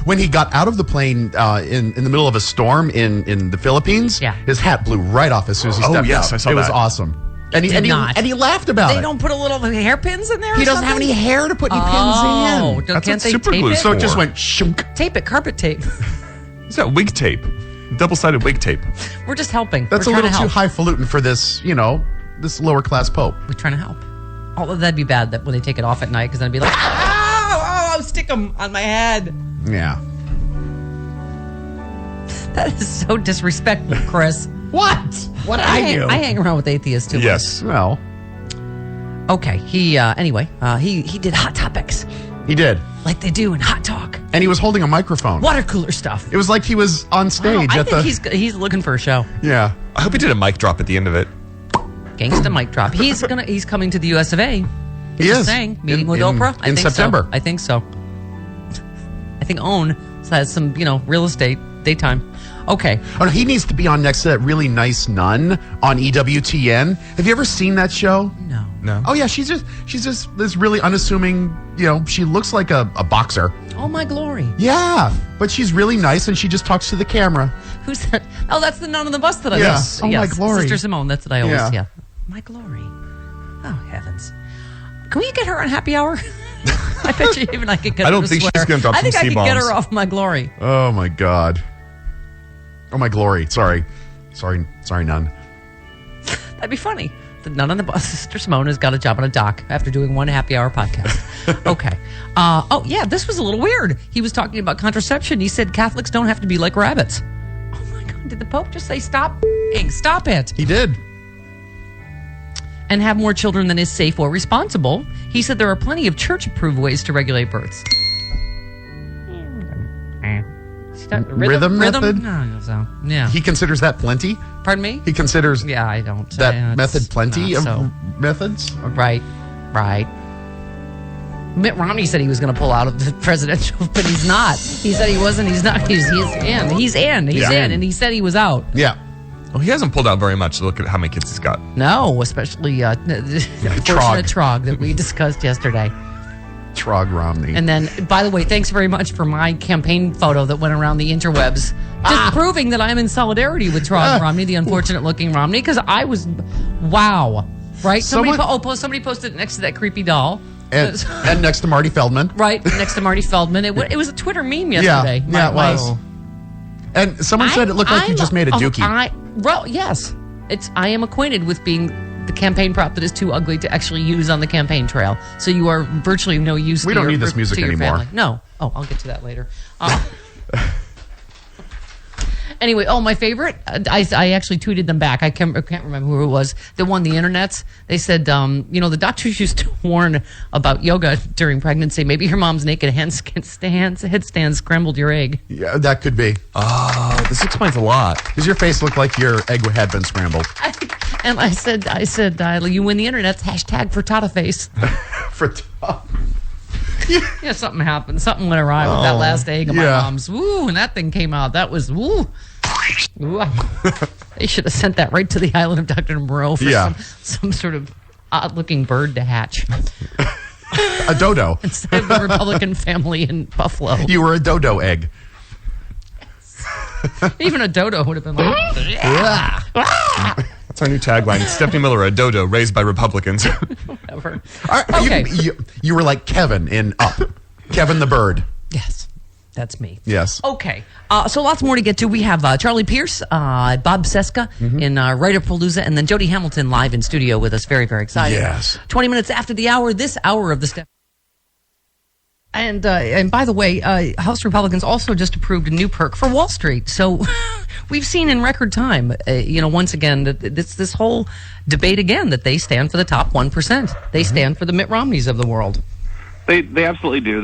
When he got out of the plane in the middle of a storm in the Philippines, his hat blew right off as soon as he stepped out. I saw that. It was that. awesome. And he laughed about it. They don't put a little hairpins in there? He doesn't have any hair to put any pins in. Can't they super tape glue it? So it just went shunk. Tape it, carpet tape. Is that wig tape? Double-sided wig tape. We're just helping. That's a little too highfalutin for this, this lower-class pope. We're trying to help. Although that'd be bad that when they take it off at night, because then I'd be like, oh, stick them on my head. Yeah. That is so disrespectful, Chris. What? What did I do? I hang around with atheists, too. Yes. Well. Okay. He did Hot Topics. He did. Like they do in Hot Talk. And he was holding a microphone. Water cooler stuff. It was like he was on stage I think he's looking for a show. Yeah. I hope he did a mic drop at the end of it. Gangsta mic drop. He's coming to the US of A. He is. Saying, meeting with Oprah. In September. I think so. I think OWN has some, real estate daytime. Okay. Oh, no, he needs to be on next to that really nice nun on EWTN. Have you ever seen that show? No. Oh yeah, she's just this really unassuming. She looks like a boxer. Oh my glory. Yeah, but she's really nice and she just talks to the camera. Who's that? Oh, that's the nun on the bus that I Yeah. miss. Oh, my glory. Sister Simone. That's what I always. Yeah. My glory. Oh heavens. Can we get her on happy hour? I bet you even I could get her. I don't to think swear. she's going to drop I some think I could C-bombs. get her off my glory. Oh my God. Oh my glory. Sorry, nun. That'd be funny. The nun on the bus, Sister Simone, has got a job on a dock after doing one happy hour podcast. Okay. This was a little weird. He was talking about contraception. He said Catholics don't have to be like rabbits. Oh my God. Did the Pope just say stop? Stop it. He did. And have more children than is safe or responsible. He said there are plenty of church-approved ways to regulate births. Rhythm method? No, so, yeah. He considers that plenty? Pardon me? He considers Yeah, I don't. that method plenty of methods? Right. Mitt Romney said he was going to pull out of the presidential, but he's not. He said he wasn't. He's not. He's in. He's in. And he said he was out. Yeah. Well, he hasn't pulled out very much. Look at how many kids he's got. No, especially the fortunate Trog that we discussed yesterday. Trog Romney. And then, by the way, thanks very much for my campaign photo that went around the interwebs, just proving that I'm in solidarity with Trog Romney, the unfortunate-looking Romney, because I was, wow, right? Somebody posted it next to that creepy doll. And next to Marty Feldman. Right, next to Marty Feldman. It was a Twitter meme yesterday. Yeah, it was. And someone said it looked like you just made a dookie. Yes. I am acquainted with being the campaign prop that is too ugly to actually use on the campaign trail. So you are virtually no use We don't need this music anymore. Family. No. Oh, I'll get to that later. Anyway, my favorite, I actually tweeted them back. I can't remember who it was that won the internets. They said, the doctors used to warn about yoga during pregnancy. Maybe your mom's naked headstand scrambled your egg. Yeah, that could be. Oh, this explains a lot. Does your face look like your egg had been scrambled? And I said, you win the internet's hashtag for Tata face. Yeah, something happened. Something went awry with that last egg of my mom's. Woo, and that thing came out. That was, woo. They should have sent that right to the island of Dr. Moreau for some sort of odd-looking bird to hatch. A dodo. Instead of the Republican family in Buffalo. You were a dodo egg. Even a dodo would have been like, That's our new tagline. Stephanie Miller, a dodo raised by Republicans. whatever. Okay. You were like Kevin in Up. Kevin the bird. Yes. That's me. Yes. Okay. So lots more to get to. We have Charlie Pierce, Bob Seska in Writer-Palooza, and then Jody Hamilton live in studio with us. Very, very excited. Yes. 20 minutes after the hour, this hour of the Steph. And by the way, House Republicans also just approved a new perk for Wall Street. So we've seen in record time, once again, that this whole debate again that they stand for the top 1%. They stand for the Mitt Romneys of the world. They absolutely do.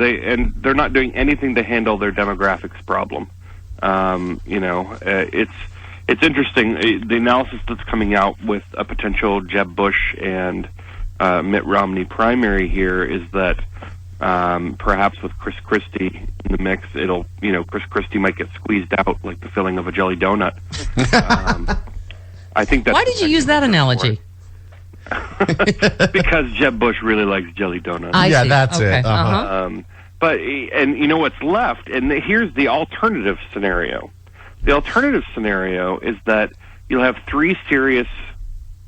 They're not doing anything to handle their demographics problem. It's interesting. The analysis that's coming out with a potential Jeb Bush and Mitt Romney primary here is that perhaps with Chris Christie in the mix, Chris Christie might get squeezed out like the filling of a jelly donut. I think that's. Why did you use that analogy? Because Jeb Bush really likes jelly donuts. I see. That's okay. it. But and you know what's left, and here's the alternative scenario. The alternative scenario is that you'll have three serious,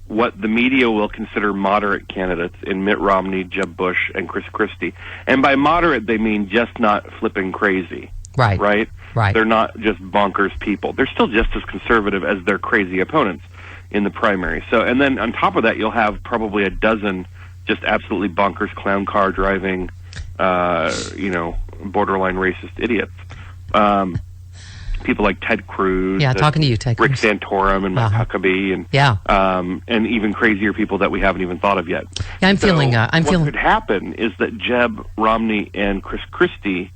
what the media will consider moderate candidates in Mitt Romney, Jeb Bush, and Chris Christie. And by moderate, they mean just not flipping crazy. Right. Right? Right. They're not just bonkers people. They're still just as conservative as their crazy opponents in the primary. So, and then on top of that, you'll have probably a dozen just absolutely bonkers clown car driving, borderline racist idiots. People like Ted Cruz. Yeah, talking to you, Ted Rick Cruz. Santorum and Mike Huckabee, and even crazier people that we haven't even thought of yet. Yeah, What could happen is that Jeb, Romney, and Chris Christie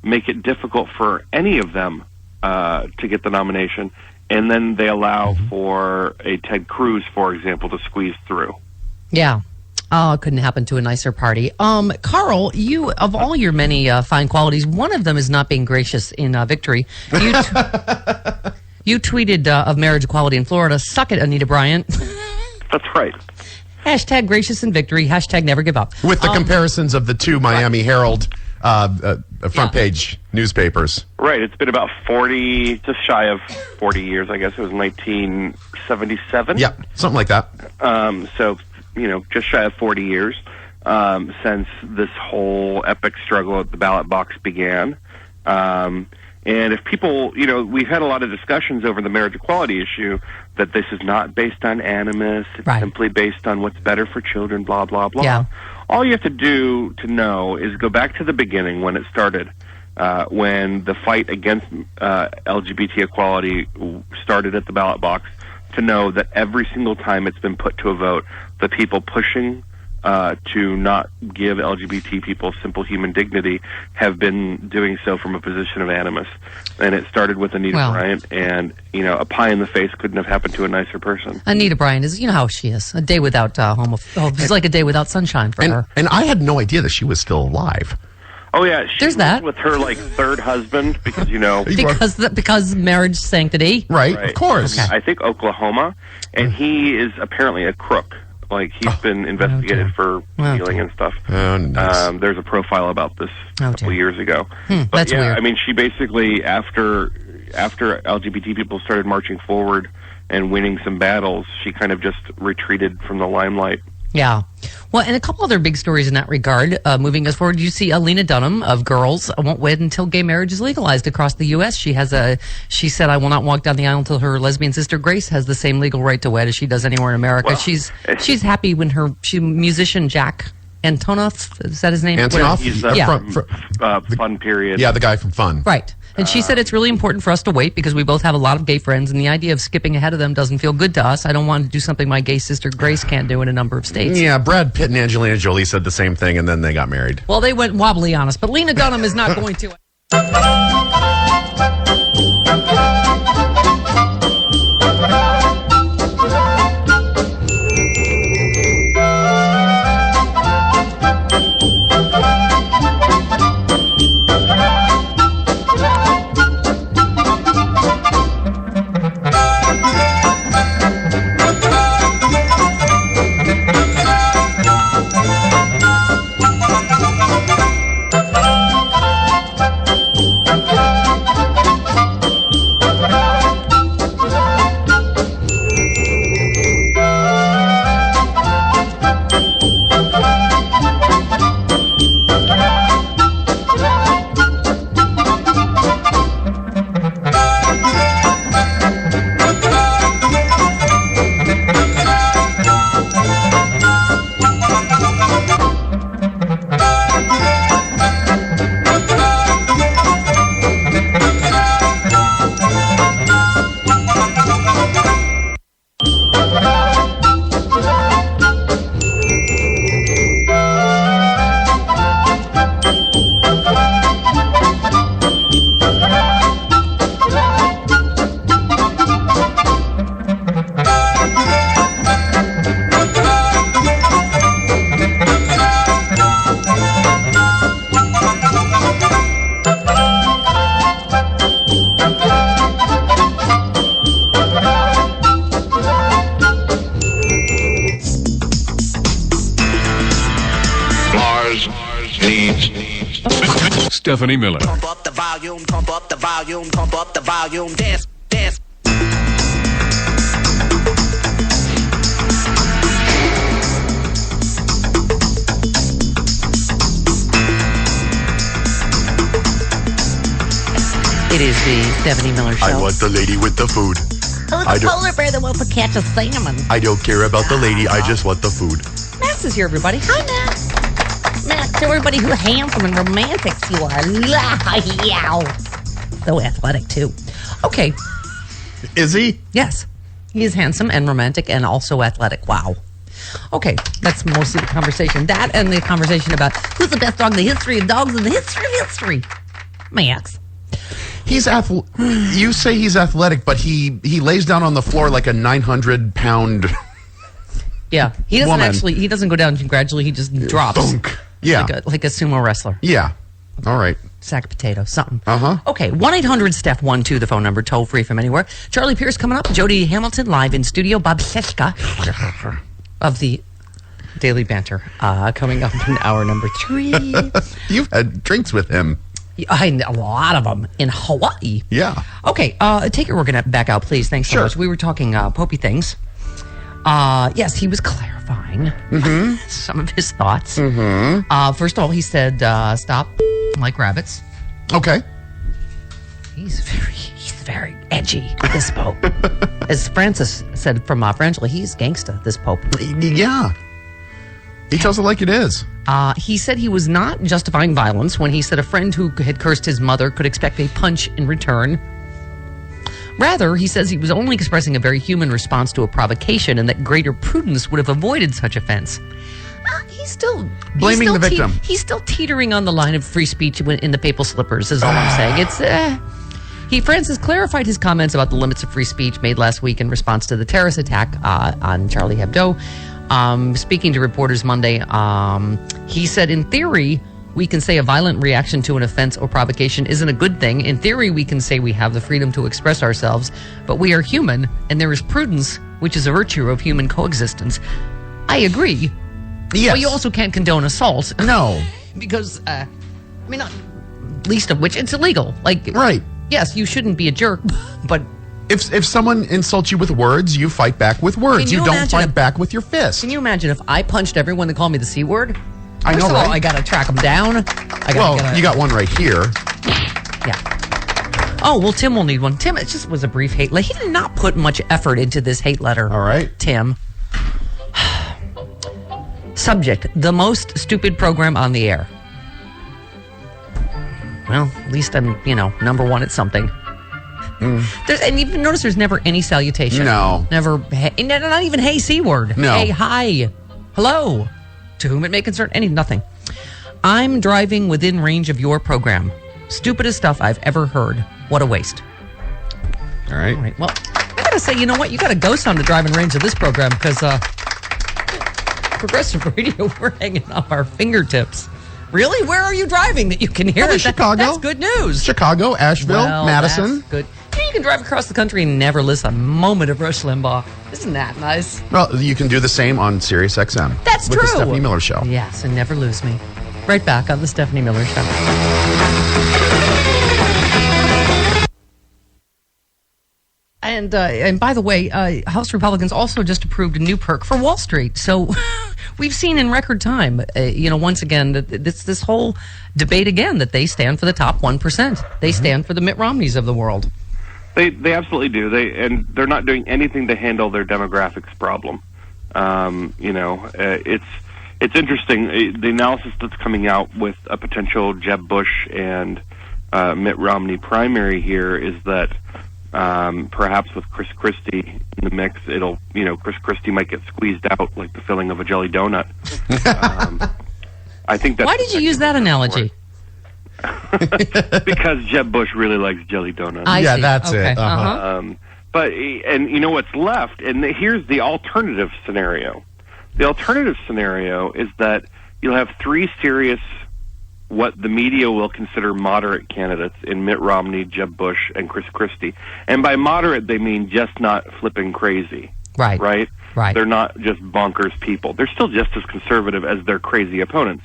make it difficult for any of them to get the nomination, and then they allow for a Ted Cruz, for example, to squeeze through. Yeah. Oh, it couldn't happen to a nicer party. Carl, you, of all your many fine qualities, one of them is not being gracious in victory. You tweeted of marriage equality in Florida. Suck it, Anita Bryant. That's right. Hashtag gracious in victory. Hashtag never give up. With the comparisons of the two Miami Herald front page newspapers. Right. It's been about 40, just shy of 40 years, I guess. It was 1977. Yeah, something like that. So, just shy of 40 years since this whole epic struggle at the ballot box began. And if people, we've had a lot of discussions over the marriage equality issue that this is not based on animus. It's simply based on what's better for children, blah, blah, blah. Yeah. All you have to do to know is go back to the beginning when it started, when the fight against LGBT equality started at the ballot box, to know that every single time it's been put to a vote, the people pushing to not give LGBT people simple human dignity have been doing so from a position of animus. And it started with Anita Bryant, and, a pie in the face couldn't have happened to a nicer person. Anita Bryant is, how she is. A day without it's like a day without sunshine for her. And I had no idea that she was still alive. Oh yeah, there's that with her third husband because because marriage sanctity, right? Of course. I think Oklahoma, and he is apparently a crook. Like he's been investigated for stealing and stuff. Oh, nice. There's a profile about this a couple years ago. But that's weird. I mean, she basically after LGBT people started marching forward and winning some battles, she kind of just retreated from the limelight. Yeah. Well, and a couple other big stories in that regard. Moving us forward, you see Lena Dunham of Girls won't wed until gay marriage is legalized across the U.S. She said, I will not walk down the aisle until her lesbian sister Grace has the same legal right to wed as she does anywhere in America. Well, she's happy when musician Jack Antonoff, is that his name? Antonoff? He's Fun Period. Yeah, the guy from Fun. Right. And she said it's really important for us to wait because we both have a lot of gay friends, and the idea of skipping ahead of them doesn't feel good to us. I don't want to do something my gay sister Grace can't do in a number of states. Yeah, Brad Pitt and Angelina Jolie said the same thing, and then they got married. Well, they went wobbly on us, but Lena Dunham is not going to. Stephanie Miller. Pump up the volume, pump up the volume, pump up the volume, dance, dance. It is the Stephanie Miller Show. I want the lady with the food. Who's the polar bear that wants to catch a salmon? I don't care about the lady. I just want the food. Max is here, everybody. Hi, Max. Max, to everybody who handsome and romantic you are. Yeah. So athletic, too. Okay. Is he? Yes. He is handsome and romantic and also athletic. Wow. Okay, that's mostly the conversation. That and the conversation about who's the best dog in the history of dogs in the history of history. Max. He's You say he's athletic, but he lays down on the floor like a 900-pound. Yeah, he doesn't woman. He doesn't go down gradually. He just drops. Thunk. Yeah, like a sumo wrestler. Yeah. All right. Sack of potatoes, something. Uh-huh. Okay, 1-800-STEPH-12, the phone number, toll free from anywhere. Charlie Pierce coming up. Jody Hamilton live in studio. Bob Seshka of the Daily Banter coming up in hour number 3. You've had drinks with him. A lot of them in Hawaii. Yeah. Okay, take it. We're going to back out, please. Thanks so much. We were talking Popey things. Yes, he was clarifying some of his thoughts. First of all, he said, stop like rabbits. Okay. He's very edgy, this Pope. As Francis said from Frangela, he's gangsta, this Pope. Yeah. He tells it like it is. He said he was not justifying violence when he said a friend who had cursed his mother could expect a punch in return. Rather, he says he was only expressing a very human response to a provocation and that greater prudence would have avoided such offense. He's still blaming the victim. He's still teetering on the line of free speech in the papal slippers, is all I'm saying. Francis clarified his comments about the limits of free speech made last week in response to the terrorist attack on Charlie Hebdo. Speaking to reporters Monday, he said, in theory, we can say a violent reaction to an offense or provocation isn't a good thing. In theory, we can say we have the freedom to express ourselves, but we are human, and there is prudence, which is a virtue of human coexistence. I agree. Yes. But you also can't condone assault. No. Because, not least of which, it's illegal. Right. Yes, you shouldn't be a jerk, but... If someone insults you with words, you fight back with words. You don't fight back with your fist. Can you imagine if I punched everyone that called me the C word? I know, First of all, right? I got to track them down. You got one right here. Yeah. Oh, well, Tim will need one. Tim, it just was a brief hate letter. He did not put much effort into this hate letter. All right. Tim. Subject, the most stupid program on the air. Well, at least I'm, number one at something. And you notice there's never any salutation. No. Never, not even hey, C word. No. Hey, hi, hello, to whom it may concern, nothing. I'm driving within range of your program. Stupidest stuff I've ever heard. What a waste. All right. Well, I gotta say, you know what? You gotta go some to drive in range of this program because Progressive Radio, we're hanging off our fingertips. Really? Where are you driving that you can hear it? Chicago. That's good news. Chicago, Asheville, Madison. That's good. You can drive across the country and never listen a moment of Rush Limbaugh. Isn't that nice? Well, you can do the same on Sirius XM. That's with true. The Stephanie Miller Show. Yes, and never lose me. Right back on the Stephanie Miller Show. And by the way, House Republicans also just approved a new perk for Wall Street. So we've seen in record time, once again, that this whole debate again that they stand for the top 1%. They stand for the Mitt Romneys of the world. They absolutely do. They're not doing anything to handle their demographics problem. It's interesting. The analysis that's coming out with a potential Jeb Bush and Mitt Romney primary here is that perhaps with Chris Christie in the mix, Chris Christie might get squeezed out like the filling of a jelly donut. I think that's... Why did you use that analogy? Because Jeb Bush really likes jelly donuts. I see. That's okay. it. But what's left, and here's the alternative scenario. The alternative scenario is that you'll have 3 serious, what the media will consider moderate candidates in Mitt Romney, Jeb Bush, and Chris Christie. And by moderate, they mean just not flipping crazy. Right. They're not just bonkers people. They're still just as conservative as their crazy opponents.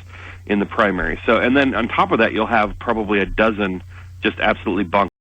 in the primary. So, and then on top of that, you'll have probably a dozen just absolutely bunk